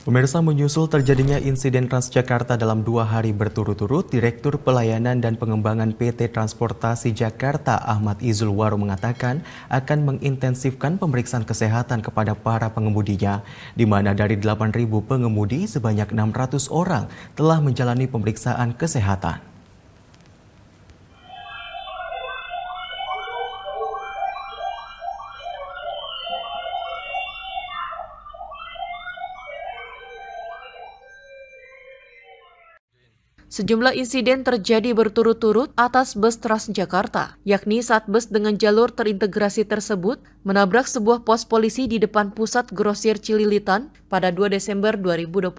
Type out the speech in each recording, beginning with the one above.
Pemirsa, menyusul terjadinya insiden Transjakarta dalam 2 hari berturut-turut, Direktur Pelayanan dan Pengembangan PT Transportasi Jakarta Ahmad Izulwaro mengatakan akan mengintensifkan pemeriksaan kesehatan kepada para pengemudinya, di mana dari 8.000 pengemudi sebanyak 600 orang telah menjalani pemeriksaan kesehatan. Sejumlah insiden terjadi berturut-turut atas bus Transjakarta, yakni saat bus dengan jalur terintegrasi tersebut menabrak sebuah pos polisi di depan pusat grosir Cililitan pada 2 Desember 2021.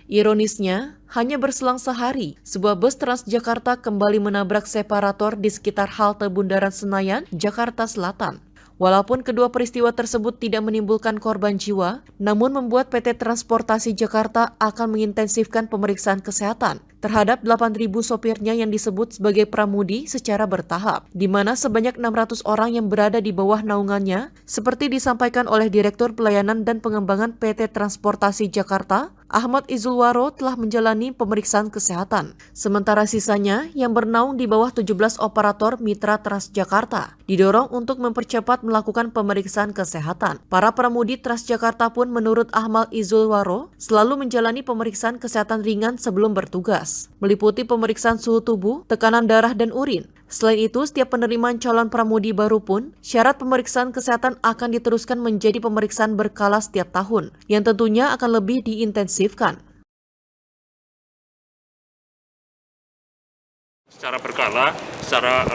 Ironisnya, hanya berselang sehari, sebuah bus Transjakarta kembali menabrak separator di sekitar halte Bundaran Senayan, Jakarta Selatan. Walaupun kedua peristiwa tersebut tidak menimbulkan korban jiwa, namun membuat PT Transportasi Jakarta akan mengintensifkan pemeriksaan kesehatan terhadap 8.000 sopirnya yang disebut sebagai pramudi secara bertahap, di mana sebanyak 600 orang yang berada di bawah naungannya, seperti disampaikan oleh Direktur Pelayanan dan Pengembangan PT Transportasi Jakarta, Ahmad Izulwaro telah menjalani pemeriksaan kesehatan. Sementara sisanya yang bernaung di bawah 17 operator mitra Transjakarta didorong untuk mempercepat melakukan pemeriksaan kesehatan. Para pramudi Transjakarta pun menurut Ahmad Izulwaro selalu menjalani pemeriksaan kesehatan ringan sebelum bertugas, meliputi pemeriksaan suhu tubuh, tekanan darah, dan urin. Selain itu, setiap penerimaan calon pramudi baru pun, syarat pemeriksaan kesehatan akan diteruskan menjadi pemeriksaan berkala setiap tahun, yang tentunya akan lebih diintensifkan. Secara berkala, secara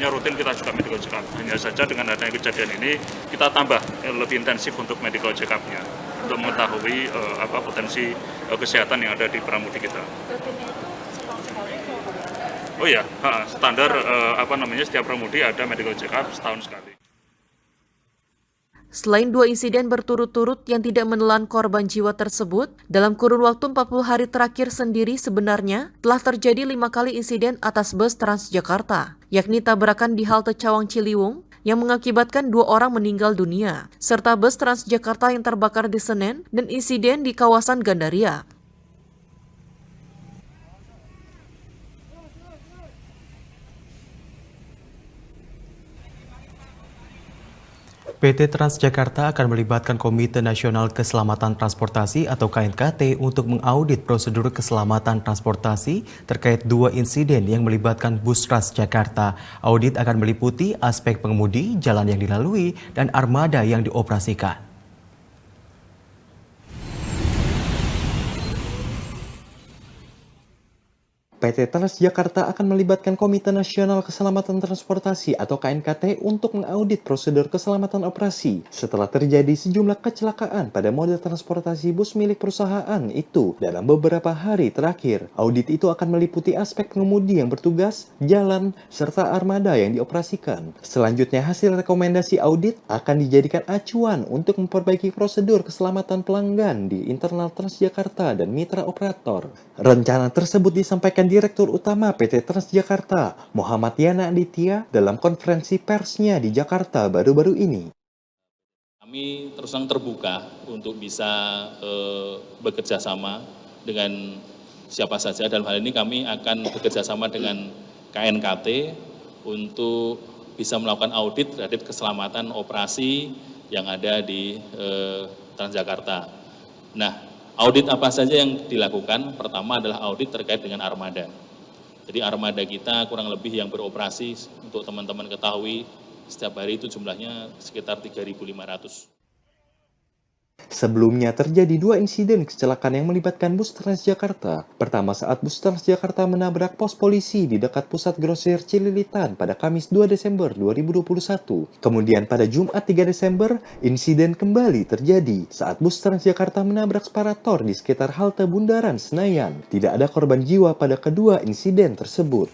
rutin kita juga medical check up. Hanya saja dengan adanya kejadian ini, kita tambah lebih intensif untuk medical check up-nya, untuk mengetahui potensi kesehatan yang ada di pramudi kita. Oh ya, standar setiap pramudi ada medical check up setahun sekali. Selain 2 insiden berturut-turut yang tidak menelan korban jiwa tersebut, dalam kurun waktu 40 hari terakhir sendiri sebenarnya telah terjadi 5 kali insiden atas bus Transjakarta, yakni tabrakan di halte Cawang Ciliwung yang mengakibatkan 2 orang meninggal dunia, serta bus Transjakarta yang terbakar di Senen dan insiden di kawasan Gandaria. PT Transjakarta akan melibatkan Komite Nasional Keselamatan Transportasi atau KNKT untuk mengaudit prosedur keselamatan transportasi terkait 2 insiden yang melibatkan bus Transjakarta. Audit akan meliputi aspek pengemudi, jalan yang dilalui, dan armada yang dioperasikan. PT Transjakarta akan melibatkan Komite Nasional Keselamatan Transportasi atau KNKT untuk mengaudit prosedur keselamatan operasi setelah terjadi sejumlah kecelakaan pada moda transportasi bus milik perusahaan itu dalam beberapa hari terakhir. Audit itu akan meliputi aspek pengemudi yang bertugas, jalan, serta armada yang dioperasikan. Selanjutnya, hasil rekomendasi audit akan dijadikan acuan untuk memperbaiki prosedur keselamatan pelanggan di internal Transjakarta dan mitra operator. Rencana tersebut disampaikan Direktur Utama PT Transjakarta, Muhammad Yana Aditya, dalam konferensi persnya di Jakarta baru-baru ini. Kami terus terang terbuka untuk bisa bekerja sama dengan siapa saja. Dalam hal ini kami akan bekerja sama dengan KNKT untuk bisa melakukan audit terhadap keselamatan operasi yang ada di Transjakarta. Nah, audit apa saja yang dilakukan? Pertama adalah audit terkait dengan armada. Jadi armada kita kurang lebih yang beroperasi, untuk teman-teman ketahui, setiap hari itu jumlahnya sekitar 3.500. Sebelumnya terjadi 2 insiden kecelakaan yang melibatkan bus Transjakarta. Pertama saat bus Transjakarta menabrak pos polisi di dekat pusat grosir Cililitan pada Kamis 2 Desember 2021. Kemudian pada Jumat 3 Desember, insiden kembali terjadi saat bus Transjakarta menabrak separator di sekitar halte Bundaran Senayan. Tidak ada korban jiwa pada kedua insiden tersebut.